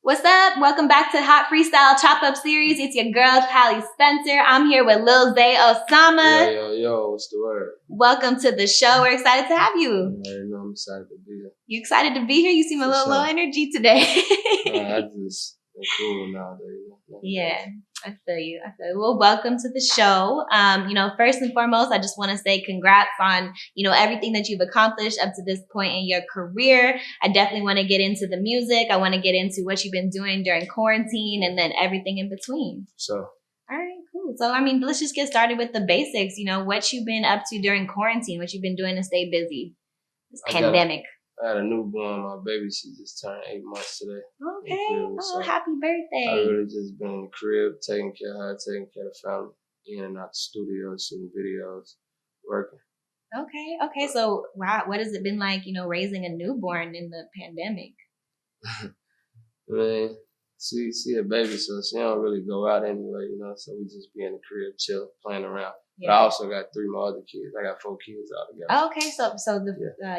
What's up? Welcome back to Hot Freestyle Chop Up Series. It's your girl, Tallie Spencer. I'm here with Lil Zay Osama. Yo, what's the word? Welcome to the show. We're excited to have you. I already know I'm excited to be here. You excited to be here? You seem a little low energy today. I just am cool nowadays. Yeah, I feel you. Well, welcome to the show. First and foremost, I just want to say congrats on, everything that you've accomplished up to this point in your career. I definitely want to get into the music. I want to get into what you've been doing during quarantine and then everything in between. So. All right, cool. So, let's just get started with the basics. What you've been up to during quarantine, what you've been doing to stay busy. This pandemic. I had a newborn. My baby, she just turned 8 months today. Okay. So happy birthday. I really just been in the crib, taking care of her, taking care of the family, in and out the studio, shooting videos, working. Okay. So, wow, what has it been like, raising a newborn in the pandemic? She a baby, so she don't really go out anyway, so we just be in the crib, chill, playing around. Yeah. But I also got 3 more other kids. I got 4 kids altogether. Oh, okay, so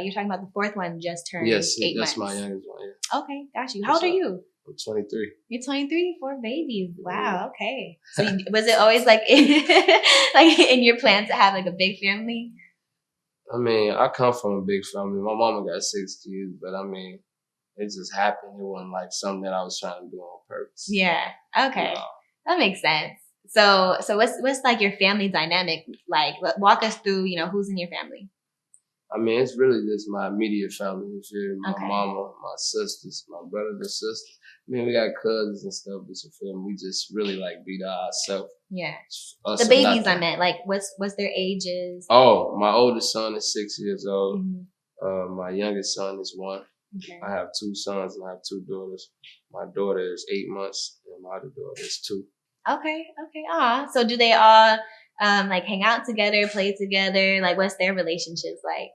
you're talking about the 4th one just turned 8 months. Yes, that's my youngest one, yeah. Okay, got you. How old are you? I'm 23. You're 23, 4 babies. Wow, okay. So was it always like in your plan to have like a big family? I come from a big family. My mama got 6 kids, but it just happened. It wasn't like something that I was trying to do on purpose. Yeah. Okay. That makes sense. So what's like your family dynamic like? Walk us through, who's in your family. It's really just my immediate family. You feel me? My mama, my sisters, my brothers and sisters. We got cousins and stuff, but you feel me? We just really like be to ourselves. Yeah. The babies I meant, like what's their ages? Oh, my oldest son is 6 years old. Mm-hmm. My youngest son is 1. Okay. I have 2 sons and I have 2 daughters. My daughter is 8 months and my other daughter is 2. Okay. So do they all like hang out together, play together? Like what's their relationships like?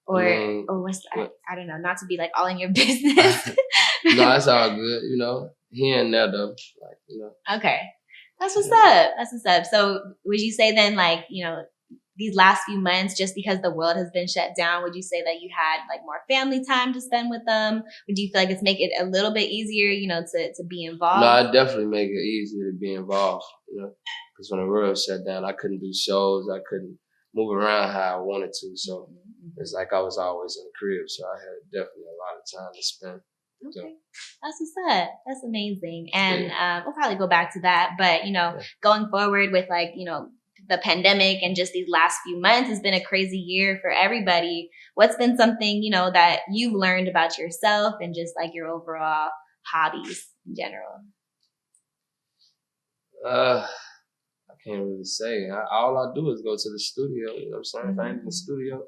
Or what's I don't know, not to be like all in your business. No, it's all good, Here and there though. Okay. That's what's up. So would you say then like, these last few months, just because the world has been shut down, would you say that you had like more family time to spend with them? Would you feel like it's make it a little bit easier, to be involved? No, it definitely make it easier to be involved, because when the world shut down, I couldn't do shows. I couldn't move around how I wanted to. So it's like I was always in the crib. So I had definitely a lot of time to spend. Okay. That's what's up. That's amazing. And we'll probably go back to that. But, going forward with like, the pandemic and just these last few months has been a crazy year for everybody. What's been something, that you've learned about yourself and just like your overall hobbies in general? I can't really say. All I do is go to the studio. You know what I'm saying? If I ain't in the studio,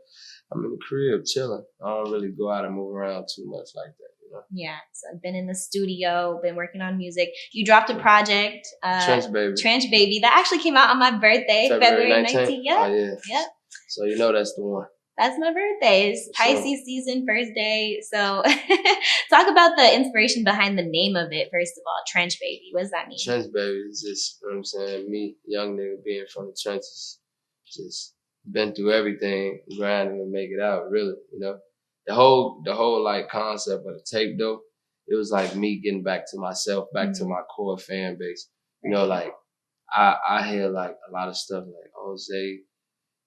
I'm in the crib chilling. I don't really go out and move around too much like that. Yeah, so I've been in the studio, been working on music. You dropped a project, Trench Baby, that actually came out on my birthday, February 19th. Yep. Oh, yeah. Yep. So that's the one. That's my birthday. It's Pisces season, first day. So talk about the inspiration behind the name of it, first of all, Trench Baby. What does that mean? Trench Baby is just, me, young nigga being from the trenches, just been through everything, grinding to make it out, really, The whole like concept of the tape though, it was like me getting back to myself, back to my core fan base. Like I hear like a lot of stuff like, oh, Zay,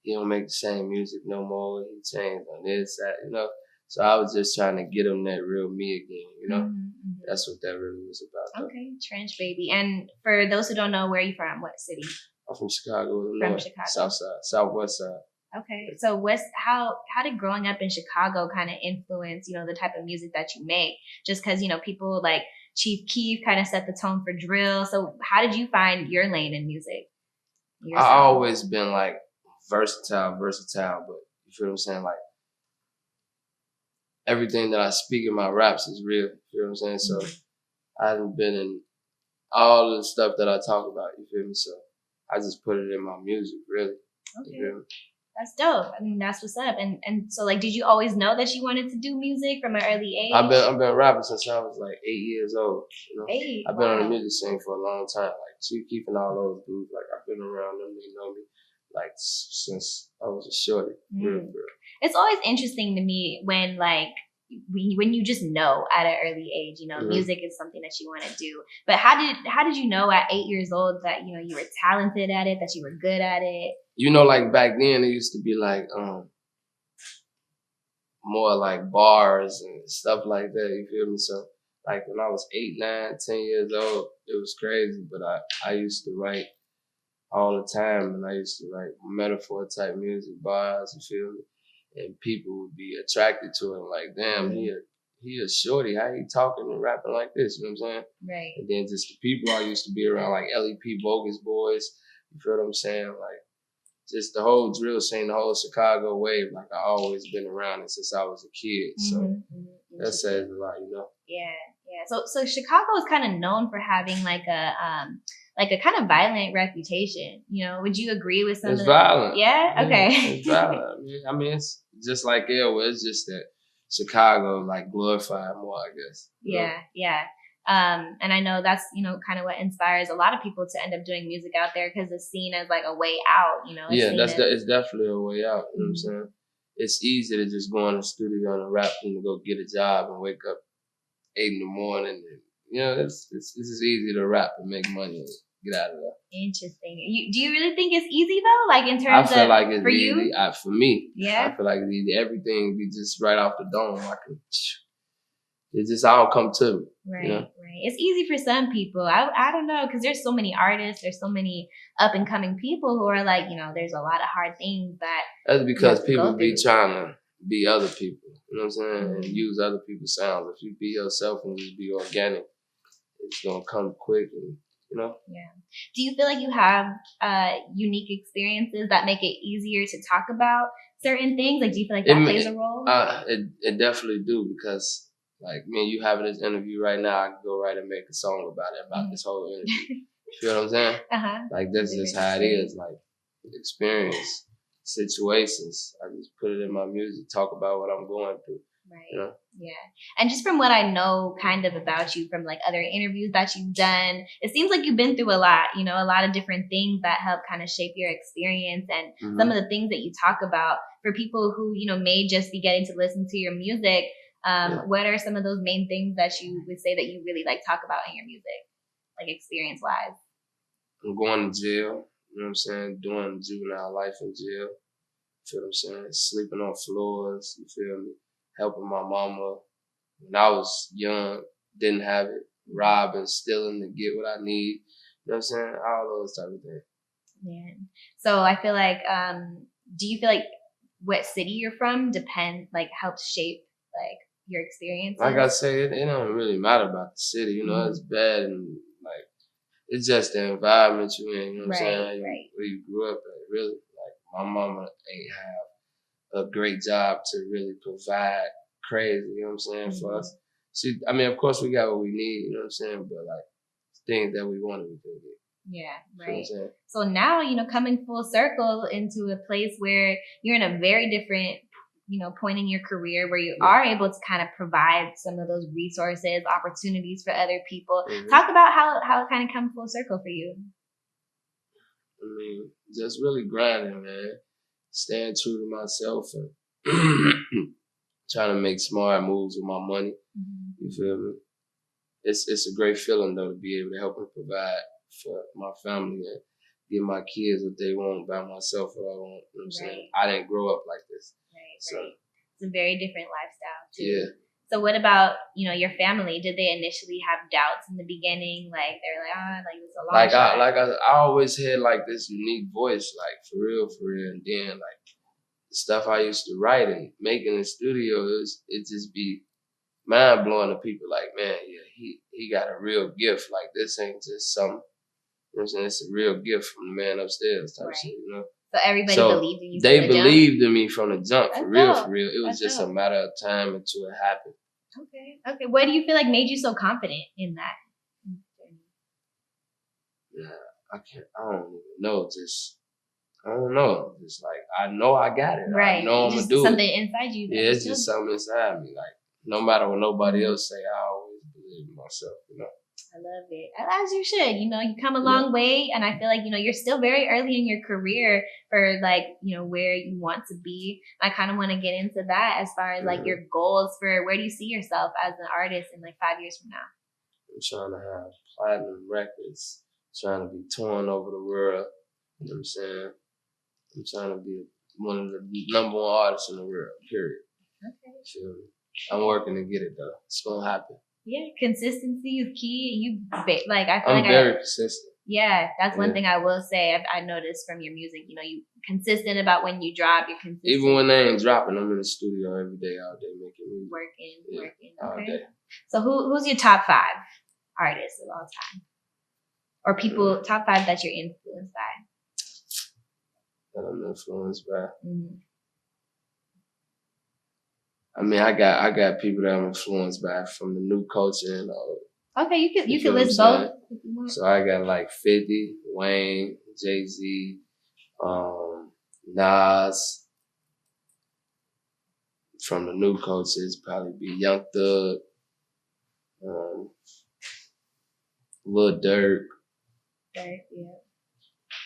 he don't make the same music no more. He changed on this, that, So I was just trying to get him that real me again, That's what that really was about. Though. Okay, Trench Baby. And for those who don't know, where are you from? What city? I'm from Chicago, Illinois. South side, southwest side. Okay, so how did growing up in Chicago kind of influence, the type of music that you make? Just because, people like Chief Keef kind of set the tone for drill. So how did you find your lane in music? I always been like versatile, but you feel what I'm saying? Like everything that I speak in my raps is real. You feel what I'm saying? So I haven't been in all of the stuff that I talk about. You feel me? So I just put it in my music, really. Okay. You feel me? That's dope. That's what's up. And so, like, did you always know that you wanted to do music from an early age? I've been rapping since I was like 8 years old. 8. I've been on the music scene for a long time. Like Chief Keef and all those dudes. Like I've been around them. They know me like since I was a shorty. Real. It's always interesting to me when like when you just know at an early age, you know, music is something that you want to do. But how did you know at 8 years old that, you know, you were talented at it, that you were good at it? You know, like back then it used to be like more like bars and stuff like that, you feel me? So like when I was 8, 9, 10 years old, it was crazy, but I used to write all the time, and I used to write metaphor type music, bars, you feel me? And people would be attracted to it, like, damn, he a shorty, how he talking and rapping like this, you know what I'm saying? Right. And then just the people I used to be around, like LEP, Bogus Boys, you feel what I'm saying? Like, just the whole drill scene, the whole Chicago wave, like I always been around it since I was a kid. So that says a lot, you know? Yeah. So Chicago is kind of known for having like a kind of violent reputation. You know, would you agree with some it's of the violent. Yeah? Okay. It's violent. I mean, it's just like Elwood. It's just that Chicago like glorified more, I guess. Yeah. And I know that's, you know, kind of what inspires a lot of people to end up doing music out there, because it's seen as like a way out, you know? It's definitely a way out, you know what I'm saying? It's easy to just go in the studio and rap and go get a job and wake up 8 in the morning. And, you know, it's just easy to rap and make money and get out of there. Interesting. Do you really think it's easy though? Like in terms of, I feel like it's for easy. you? For me, Yeah. I feel like it's easy. Everything be just right off the dome. It just all come to me. Right, you know? right. It's easy for some people. I don't know, because there's so many artists, there's so many up and coming people who are like, you know, there's a lot of hard things that. That's because people be trying to be other people. You know what I'm saying? And use other people's sounds. If you be yourself and just be organic, it's gonna come quick, and you know. Yeah. Do you feel like you have unique experiences that make it easier to talk about certain things? Like, do you feel like that plays a role? It definitely do, because. Like, me and you having this interview right now, I can go right and make a song about this whole interview. You feel what I'm saying? Like, that's just how it is. Like, experience, situations. I just put it in my music, talk about what I'm going through. Right. You know? Yeah. And just from what I know kind of about you from like other interviews that you've done, it seems like you've been through a lot, you know, a lot of different things that help kind of shape your experience. And some of the things that you talk about for people who, you know, may just be getting to listen to your music. What are some of those main things that you would say that you really like talk about in your music, like experience wise? I'm going to jail, you know what I'm saying? Doing juvenile life in jail, you feel what I'm saying? Sleeping on floors, you feel me? Helping my mama when I was young, didn't have it, robbing, stealing to get what I need, you know what I'm saying? All those type of things. Yeah. So I feel like, do you feel like what city you're from helps shape like your experience? Like I say, it don't really matter about the city, you know, it's bad, and like it's just the environment you in, you know what I'm saying? Where you grew up at, really. Like, my mama ain't have a great job to really provide crazy, you know what I'm saying, for us. I mean, of course we got what we need, you know what I'm saying, but like things that we wanted, we couldn't get. Yeah, right. So now, you know, coming full circle into a place where you're in a very different, you know, point in your career where you are able to kind of provide some of those resources, opportunities for other people. Talk about how it kind of come full circle for you. I mean, just really grinding, man. Staying true to myself and trying to make smart moves with my money. You feel me? It's a great feeling though to be able to help and provide for my family and give my kids what they want, by myself what I want. You know what I'm saying? I didn't grow up like this. So it's a very different lifestyle too. Yeah. So what about, you know, your family? Did they initially have doubts in the beginning? Like they're like, like it's a long shot. I always had like this unique voice, like for real. And then like the stuff I used to write and make in the studio, it just be mind blowing to people. Like, man, yeah, he got a real gift. Like, this ain't just something. You know what I'm saying? It's a real gift from the man upstairs type shit, you know? So everybody believed in you. They believed in me from the jump, for real. It was just a matter of time until it happened. Okay. What do you feel like made you so confident in that? Yeah, I don't even know. I don't know. Just like, I know I got it. Right. I know I'm gonna do something inside you. Yeah, it's just something inside me. Like, no matter what nobody else say, I always believe in myself, you know? I love it. As you should. You know, you come a long way, and I feel like, you know, you're still very early in your career for like, you know, where you want to be. I kind of want to get into that as far as like your goals for where do you see yourself as an artist in like 5 years from now? I'm trying to have platinum records, trying to be touring over the world. You know what I'm saying? I'm trying to be one of the number one artists in the world, period. Okay. Feel me? I'm working to get it though. It's gonna happen. Yeah, consistency is key. You like I feel I'm like very persistent. Yeah, that's one thing I will say. I noticed from your music. You know, you consistent about when you drop. You're consistent. Even when they ain't dropping, I'm in the studio every day, all day making music. Working. All Okay. day. So who's your top 5 artists of all time, or people top 5 that you're influenced by? That I'm influenced by. Mm-hmm. I mean, I got people that I'm influenced by from the new culture and all. Okay, you can list both. So I got like 50, Wayne, Jay-Z, Nas. From the new cultures, probably be Young Thug, Lil Durk. Right, yeah.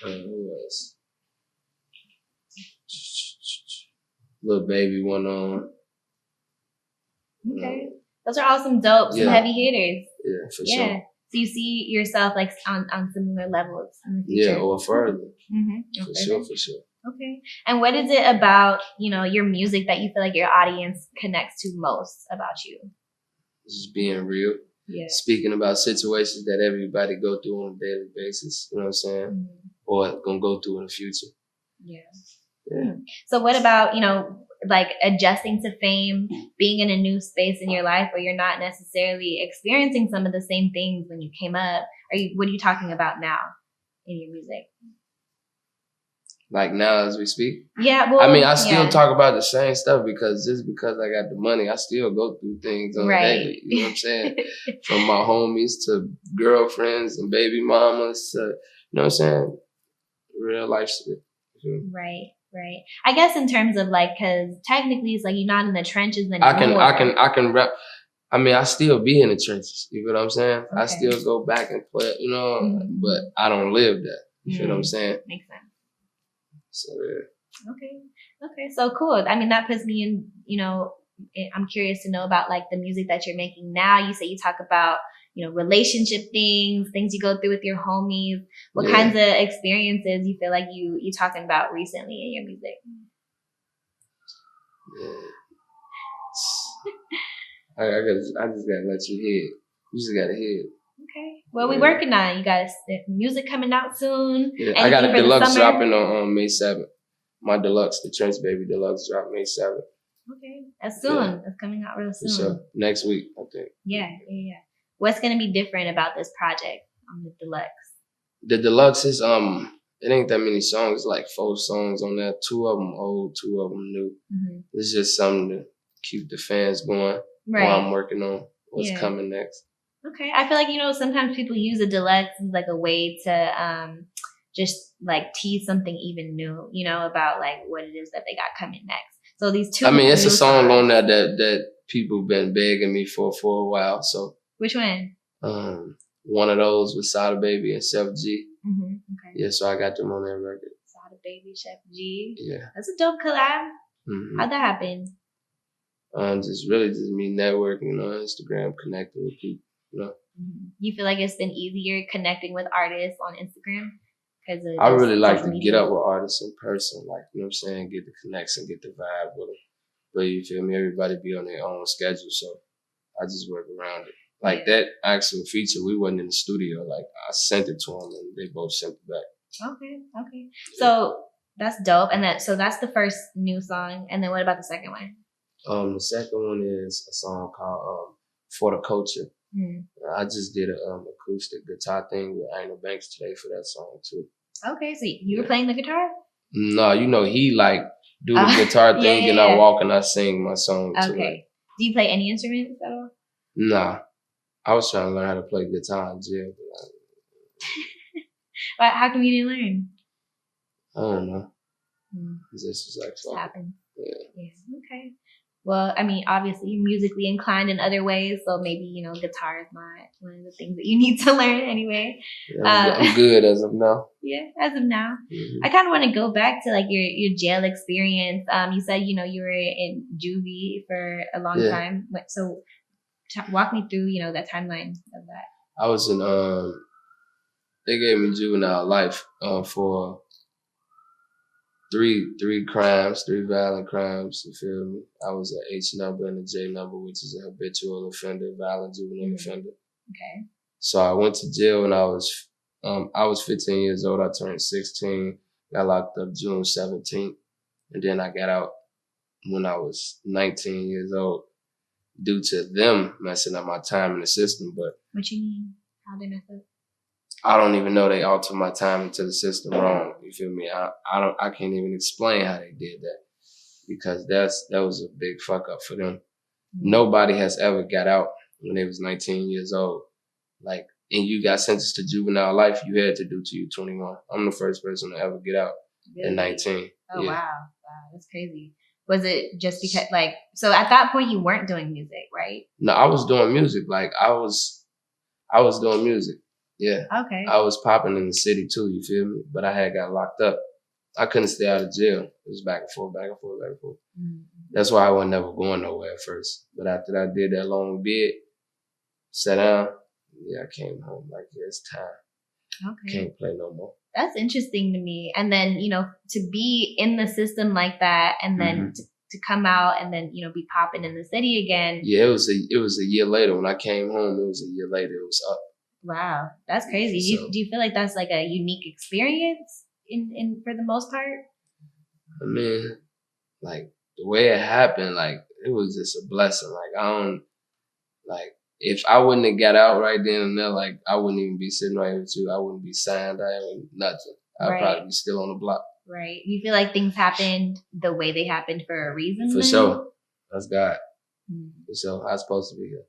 Who else? Lil Baby went on. Okay. Those are all some dope, some heavy hitters. Yeah, for sure. So you see yourself like on similar levels in the future? Yeah, or further. Mm-hmm. For sure. Okay. And what is it about, you know, your music that you feel like your audience connects to most about you? Just being real. Yeah. Speaking about situations that everybody go through on a daily basis, you know what I'm saying? Mm-hmm. Or gonna go through in the future. Yeah. Yeah. So what about, you know, like adjusting to fame, being in a new space in your life where you're not necessarily experiencing some of the same things when you came up? What are you talking about now in your music? Like now as we speak? Yeah, well, I mean, I still talk about the same stuff because I got the money, I still go through things on a daily. You know what I'm saying? From my homies to girlfriends and baby mamas to, you know what I'm saying? Real life shit. Right. I guess in terms of like, because technically it's like you're not in the trenches anymore. I can rap. I mean, I still be in the trenches. You know what I'm saying? Okay. I still go back and play, you know, but I don't live that. You know what I'm saying? Makes sense. So yeah. Okay. So cool. I mean, that puts me in, you know, I'm curious to know about like the music that you're making now. You say you talk about, you know, relationship things you go through with your homies. What kinds of experiences you feel like you talking about recently in your music? Yeah. I just gotta let you hear it. You just gotta hear it. Okay. Well, we working on it. You got music coming out soon. Yeah, I got a deluxe dropping on May 7th. My deluxe, the Trench Baby Deluxe drop May 7th. Okay. That's soon. Yeah. That's coming out real soon. So next week, I think. Yeah. What's gonna be different about this project on the deluxe? The deluxe is it ain't that many songs, like 4 songs on there. 2 of them old, 2 of them new. Mm-hmm. It's just something to keep the fans going while I'm working on what's coming next. Okay. I feel like, you know, sometimes people use a deluxe as like a way to just like tease something even new, you know, about like what it is that they got coming next. So these 2. I mean, it's a song on there that people been begging me for a while. So which one? One of those with Sada Baby and Chef G. Mm-hmm. Okay. Yeah, so I got them on that record. Sada Baby, Chef G. Yeah. That's a dope collab. Mm-hmm. How'd that happen? Just me networking on Instagram, connecting with people. You know. Mm-hmm. You feel like it's been easier connecting with artists on Instagram? I really like to get up with artists in person, like, you know what I'm saying, get the connection, get the vibe with them. But you feel me, everybody be on their own schedule, so I just work around it. Like that actual feature, we wasn't in the studio. Like I sent it to them and they both sent it back. Okay. Yeah. So that's dope. And so that's the first new song. And then what about the second one? The second one is a song called For the Culture. Mm. I just did an acoustic guitar thing with Ain't No Banks today for that song too. Okay, so you were playing the guitar? No, you know, he like do the guitar thing and I walk and I sing my song too. Okay. Do you play any instruments at all? Nah. I was trying to learn how to play guitar in jail. But how come you didn't learn? I don't know. This was like happened. Yeah. Okay. Well, I mean, obviously you're musically inclined in other ways, so maybe, guitar is not one of the things that you need to learn anyway. I'm good as of now. Yeah, as of now. Mm-hmm. I kind of want to go back to like your jail experience. You said, you were in juvie for a long time. So walk me through, that timeline of that. I was in, they gave me juvenile life for three crimes, 3 violent crimes, you feel me? I was an H number and a J number, which is a habitual offender, violent juvenile offender. Okay. So I went to jail when I was 15 years old. I turned 16, got locked up June 17th, and then I got out when I was 19 years old due to them messing up my time in the system. But what you mean? How they mess up? I don't even know they altered my time into the system wrong. You feel me? I can't even explain how they did that because that was a big fuck up for them. Mm-hmm. Nobody has ever got out when they was 19 years old. Like, and you got sentenced to juvenile life, you had to do till you 21. I'm the first person to ever get out at 19. Oh, yeah. Wow, that's crazy. Was it just because, like, so at that point you weren't doing music, right? No, I was doing music. Like, I was doing music. Yeah. Okay. I was popping in the city too, you feel me? But I had got locked up. I couldn't stay out of jail. It was back and forth, back and forth, back and forth. Mm-hmm. That's why I was never going nowhere at first. But after I did that long bid, sat down, I came home like, yeah, it's time. Okay. Can't play no more. That's interesting to me. And then, to be in the system like that and then to come out and then, be popping in the city again. Yeah, it was a year later. When I came home, it was a year later. It was up. Wow, that's crazy. So, do you feel like that's like a unique experience in for the most part? I mean, like the way it happened, like it was just a blessing. If I wouldn't have got out right then and there, like I wouldn't even be sitting right here with you. I wouldn't be signed. I wouldn't nothing. I'd probably be still on the block. Right. You feel like things happened the way they happened for a reason? For sure. That's God. For sure. I was supposed to be here.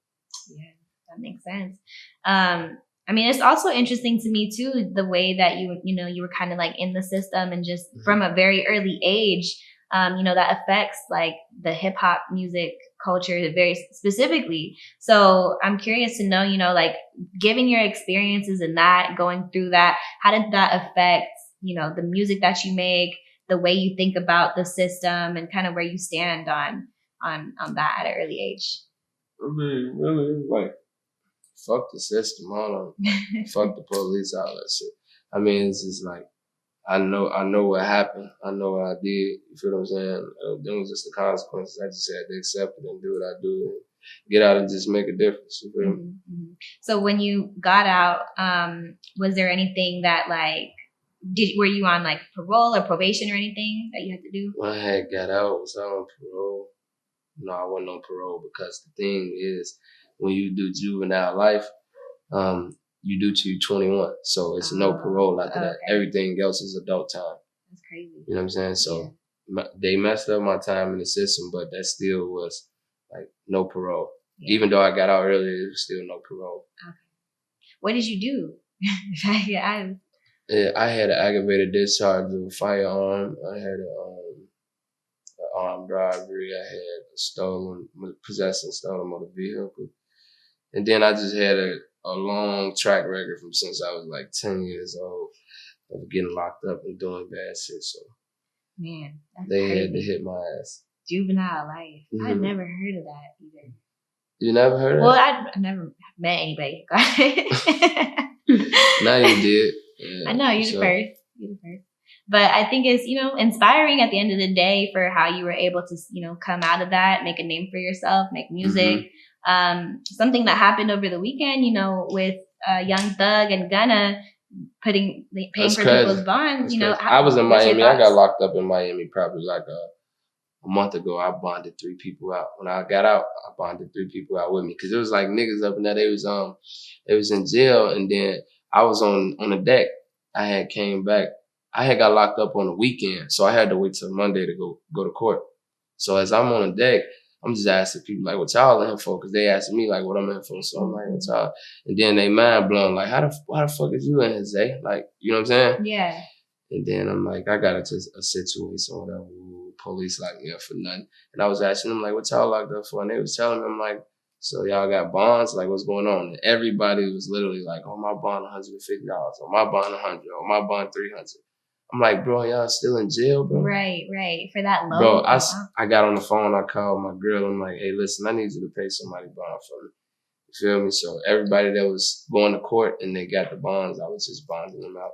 Yeah, that makes sense. I mean, it's also interesting to me too, the way that you were kind of like in the system and just from a very early age, that affects like the hip hop music culture very specifically. So I'm curious to know, like given your experiences in that, going through that, how did that affect, the music that you make, the way you think about the system and kind of where you stand on that at an early age? I mean, really, like, fuck the system, hold on. Fuck the police, all that shit. I mean, it's just like, I know what happened. I know what I did. You feel what I'm saying? Them was just the consequences. I just had to accept it and do what I do and get out and just make a difference. You feel me? Mm-hmm. So when you got out, was there anything that like, were you on like parole or probation or anything that you had to do? When I had got out, was I on parole? No, I wasn't on parole because the thing is, when you do juvenile life, you do till you're 21. So it's no parole after that. Everything else is adult time. That's crazy. You know what I'm saying? So they messed up my time in the system, but that still was like no parole. Yeah. Even though I got out earlier, it was still no parole. Okay. What did you do? I had an aggravated discharge of a firearm. I had an armed robbery. I had possessing stolen motor vehicle. And then I just had a long track record from since I was like 10 years old of getting locked up and doing bad shit. So, man, they crazy. had to hit my ass. Juvenile life. Mm-hmm. I've never heard of that either. You never heard of it? Well, that? I never met anybody. Now you did. Yeah, I know, you're the first. You're the first. But I think it's, inspiring at the end of the day for how you were able to, come out of that, make a name for yourself, make music. Mm-hmm. Something that happened over the weekend, with Young Thug and Gunna paying for people's bonds. I was in Miami. I got locked up in Miami probably like a month ago. I bonded 3 people out. When I got out, I bonded 3 people out with me because it was like niggas up in there. They was in jail, and then I was on the deck. I had came back. I had got locked up on the weekend, so I had to wait till Monday to go to court. So as I'm on the deck, I'm just asking people like, what y'all in for? Because they asking me like, what I'm in for. So I'm like, what y'all? And then they mind blown like, why the fuck is you in here, Zay? Like, you know what I'm saying? Yeah. And then I'm like, I got into a situation, whatever. police locked me up for nothing. And I was asking them, like, what y'all locked up for? And they was telling them, like, so y'all got bonds? Like, what's going on? And everybody was literally like, oh, my bond $150. Oh, my bond 100. Oh, my bond 300. I'm like, bro, y'all still in jail, bro? Right. For that low. Bro, I got on the phone. I called my girl. I'm like, hey, listen, I need you to pay somebody bond for me. You feel me? So everybody that was going to court and they got the bonds, I was just bonding them out.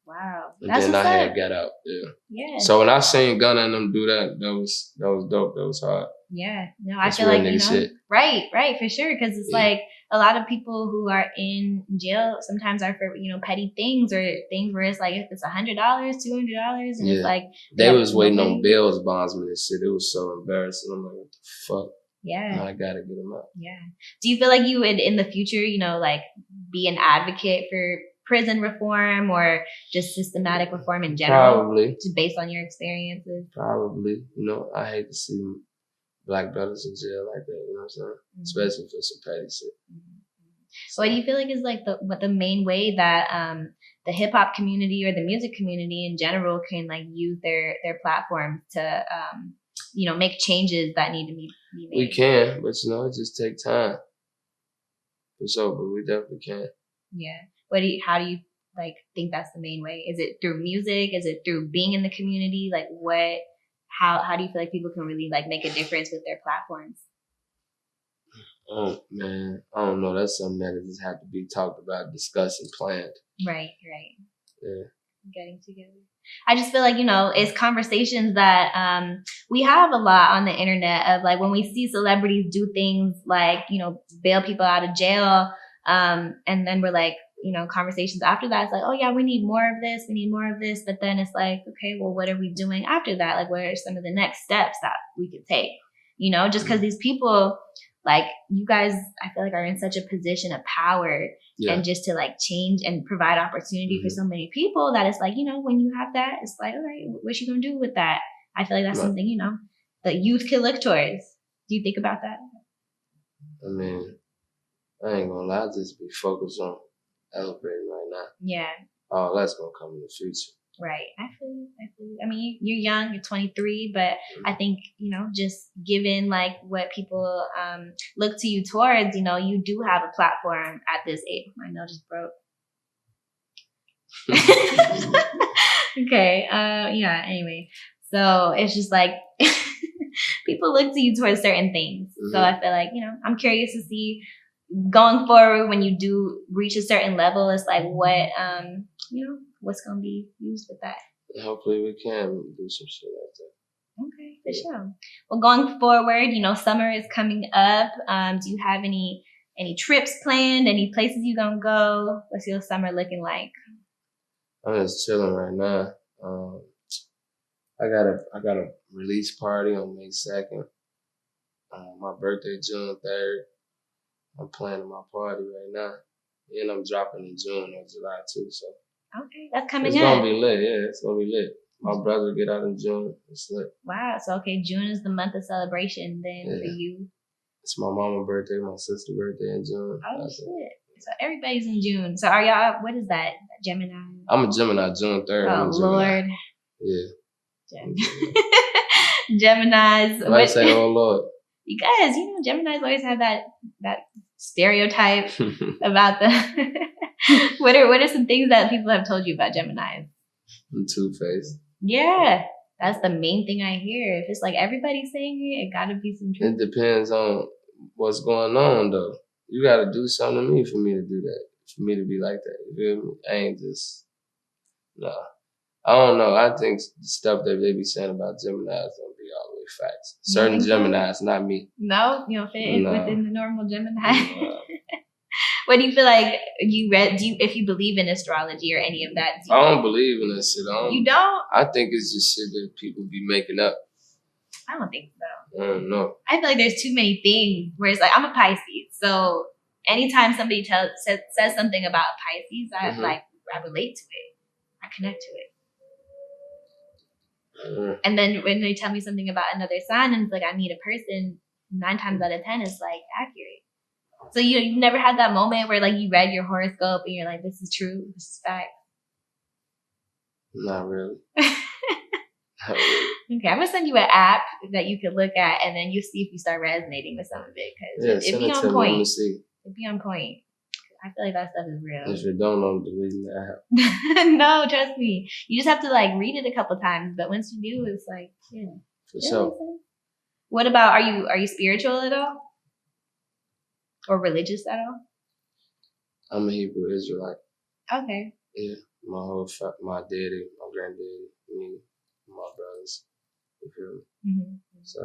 Wow. And then I had got out. Yeah. So when I seen Gunna and them do that, that was dope. That was hard. Yeah. No, That's I feel like, shit. Right, for sure. Because it's like a lot of people who are in jail sometimes are for, petty things or things where it's like if it's $100, $200, and it's like they was waiting on bail's bondsmen and shit. It was so embarrassing. I'm like, what the fuck? Yeah. Now I gotta get them out. Yeah. Do you feel like you would in the future, like be an advocate for prison reform or just systematic reform in general? Probably. Just based on your experiences? Probably. I hate to see Black brothers in jail like that, you know what I'm saying? Mm-hmm. Especially for some petty shit. Mm-hmm. So what do you feel like is like the main way that the hip hop community or the music community in general can like use their platforms to make changes that need to be made? We can, but it just takes time. For sure, but we definitely can. Yeah. How do you like think that's the main way? Is it through music? Is it through being in the community? Like how do you feel like people can really like make a difference with their platforms? Oh man, I don't know. That's something that just have to be talked about, discussed, and planned. Right. Yeah. Getting together. I just feel like, it's conversations that we have a lot on the internet of like when we see celebrities do things like, bail people out of jail. And then we're like, conversations after that. It's like, oh yeah, we need more of this. We need more of this. But then it's like, okay, well, what are we doing after that? Like, what are some of the next steps that we could take? Just because these people, like you guys, I feel like are in such a position of power and just to like change and provide opportunity for so many people that it's like, when you have that, it's like, all right, what you gonna do with that? I feel like that's something, that youth can look towards. Do you think about that? I mean, I ain't gonna lie, I just be focused on elevating right now. Yeah. Oh, that's gonna come in the future. Right. I feel you. I mean, you're young, you're 23, but I think, just given like what people look to you towards, you do have a platform at this age. My nail just broke. Okay. Yeah. Anyway, so it's just like people look to you towards certain things. So I feel like, I'm curious to see going forward when you do reach a certain level, it's like what, what's going to be used with that. Hopefully we can do some shit like that. Okay, for sure. Well, going forward, summer is coming up. Do you have any trips planned? Any places you gonna go? What's your summer looking like? I'm just chilling right now. I got a release party on May 2nd. My birthday June 3rd. I'm planning my party right now. And I'm dropping in June or July too, so. Okay, that's coming up. It's gonna be lit, it's gonna be lit. My brother get out in June. It's lit. Wow, so June is the month of celebration then for you. It's my mama's birthday, my sister's birthday in June. Oh shit. So everybody's in June. So are y'all, what is that? Gemini? I'm a Gemini, June 3rd. Oh Lord. Yeah. Geminis. Why you say oh Lord? Because, Geminis always have that stereotype about the what are some things that people have told you about Geminis? I'm two-faced. Yeah. That's the main thing I hear. If it's like everybody's saying it gotta be some truth. It depends on what's going on though. You gotta do something to me for me to do that. For me to be like that. You feel me? I ain't just I don't know. I think the stuff that they be saying about Geminis don't be all the way facts. Certain Geminis, not me. No? You don't fit within the normal Gemini? What do you feel like if you believe in astrology or any of that? I don't believe in that shit. You don't? I think it's just shit that people be making up. I don't think so. I don't know. I feel like there's too many things where it's like, I'm a Pisces. So anytime somebody says something about Pisces, I relate to it. I connect to it. And then when they tell me something about another sign and it's like I meet a person, 9 times out of 10 it's like accurate. So you've never had that moment where like you read your horoscope and you're like, this is true, this is fact? Not really. Okay, I'm gonna send you an app that you can look at, and then you see if you start resonating with some of it, because it'd be on point. It'd be on point. I feel like that stuff is real. If you don't, I'm deleting the app. No, trust me. You just have to like read it a couple times, but once you do, it's like, yeah. For sure. What about, are you spiritual at all? Or religious at all? I'm a Hebrew Israelite. Okay. Yeah, my daddy, my granddaddy, me, my brothers. You feel me? Mm-hmm. So.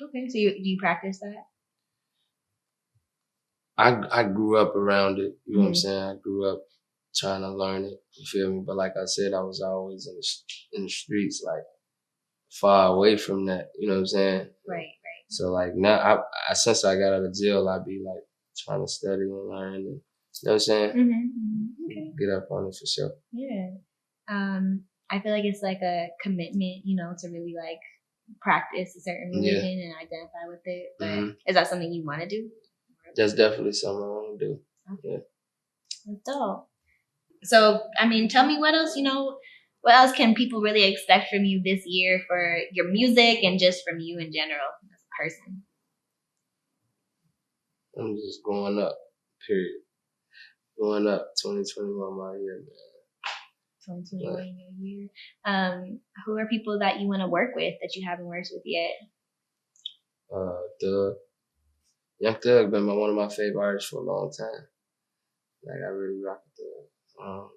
Okay, so do you practice that? I grew up around it. You know what I'm Mm-hmm. saying? I grew up trying to learn it. You feel me? But like I said, I was always in the streets, like far away from that. You know what I'm saying? Right. So like now, I since I got out of jail, I be like trying to study and learn. And, you know what I'm saying? Mm-hmm. Okay. Get up on it for sure. Yeah. I feel like it's like a commitment, you know, to really like practice a certain religion and identify with it. But is that something you want to do? That's definitely something I want to do. Okay. Yeah. That's dope. So, I mean, tell me what else, what else can people really expect from you this year for your music and just from you in general as a person? I'm just going up, period. Going up, 2021 my year, man. 2021 your year. Who are people that you want to work with that you haven't worked with yet? Thug. Young Thug been one of my favorite artists for a long time. Like I really rock with Thug.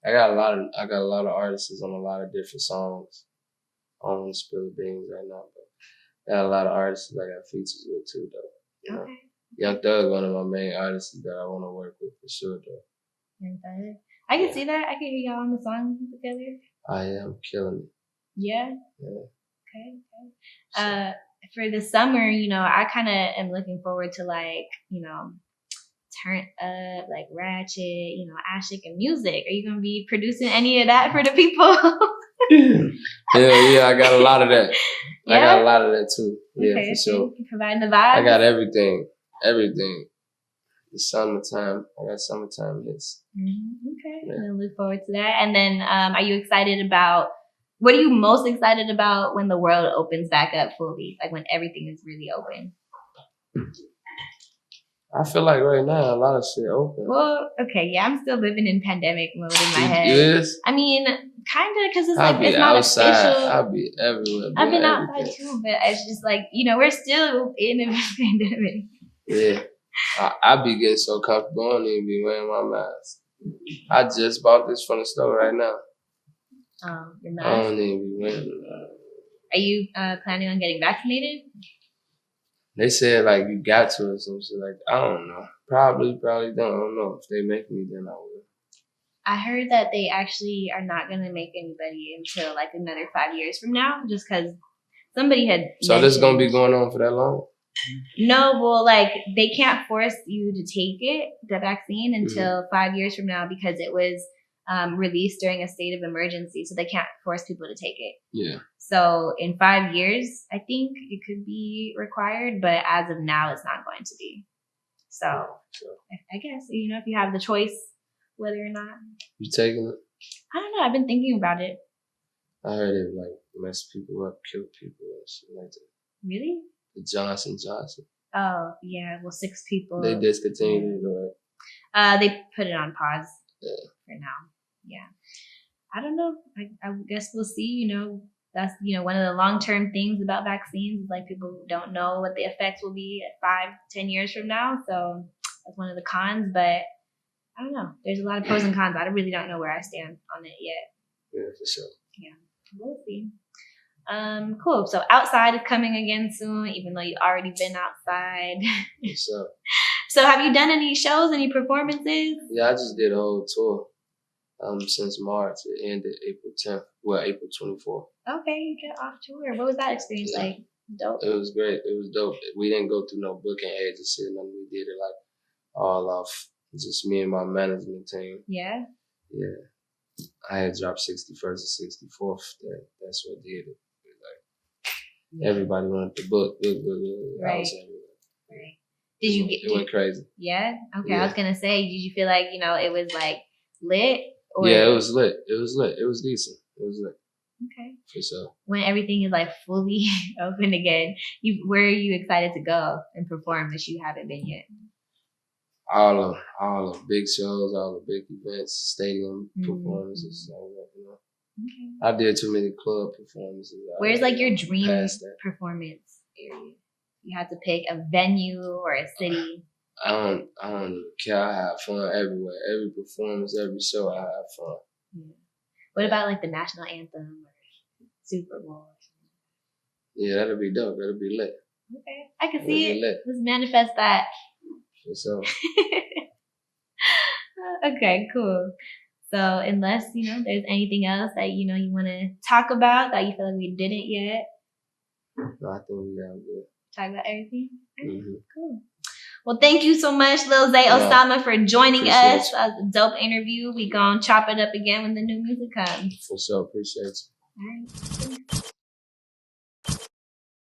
I got a lot of artists on a lot of different songs. I don't want to spill the beans right now, but I got a lot of artists I got features with too, though. You know? Young Thug, one of my main artists that I want to work with for sure, though. Young Thug. I can see that. I can hear y'all on the song together. I am killing it. Yeah. Okay. For the summer, I kind of am looking forward to like, turn up, like ratchet, Ashik and music. Are you gonna be producing any of that for the people? Yeah, I got a lot of that. Yeah? I got a lot of that too. Yeah, okay, for sure. Providing the vibe. I got everything. The summertime. I got summertime hits. Okay. Yeah. I'm gonna look forward to that. And then, are you excited about? What are you most excited about when the world opens back up fully? Like when everything is really open? I feel like right now a lot of shit open. Well, okay, yeah, I'm still living in pandemic mode in my head. You is? I mean, kind of, because it's like it's not outside. Official. I'll be everywhere. I've been outside too, but it's just like we're still in a pandemic. Yeah, I be getting so comfortable. I don't even be wearing my mask. I just bought this from the store right now. Your mask. I don't even be wearing it. Are you planning on getting vaccinated? They said like you got to or some shit like I don't know. Probably don't. I don't know. If they make me, then I will. I heard that they actually are not gonna make anybody until like another 5 years from now, just because somebody had. So this is gonna be going on for that long? No, well, like they can't force you to take the vaccine until 5 years from now because it was released during a state of emergency, so they can't force people to take it. Yeah. So in 5 years, I think it could be required, but as of now, it's not going to be. So I guess, if you have the choice, whether or not. You taking it? I don't know. I've been thinking about it. I heard it like mess people up, kill people, and shit like that. Really? The Johnson. Oh, yeah. Well, 6 people. They discontinued it, right? They put it on pause for now. Yeah. I don't know. I guess we'll see. That's, one of the long-term things about vaccines is like people don't know what the effects will be at 5-10 years from now. So that's one of the cons, but I don't know. There's a lot of pros and cons. I really don't know where I stand on it yet. Yeah, for sure. Yeah, we'll see. Cool. So outside is coming again soon, even though you've already been outside. What's up? So have you done any shows, any performances? Yeah, I just did a whole tour. Since March, it ended April 10th. Well, April 24th. Okay, you get off tour. What was that experience like? Dope. It was great. It was dope. We didn't go through no booking agency. We did it like all off just me and my management team. Yeah. Yeah. I had dropped 61st and 64th. That's what did it. Like everybody wanted to book. Right. I was everywhere. Right. It went crazy. Yeah. Okay. Yeah. I was gonna say, did you feel like it was like lit? Yeah, it was lit. It was decent. It was lit. Okay. For sure. When everything is like fully open again, where are you excited to go and perform that you haven't been yet? All the big shows, all the big events, stadium performances, all that, you know. Okay. I did too many club performances. Where's like your dream performance area? You had to pick a venue or a city. I don't care. I have fun everywhere. Every performance, every show, I have fun. Yeah. What about like the national anthem or Super Bowl? Yeah, that'll be dope. That'll be lit. Okay, I can see it. Lit. Let's manifest that. For sure. Okay, cool. So unless, there's anything else that, you want to talk about that you feel like we didn't yet. No, I think we got good. Talk about everything? Mm-hmm. Cool. Well, thank you so much, Lil Zay Osama, for joining us. That was a dope interview. We gonna chop it up again when the new music comes. For sure. Appreciate you. All right.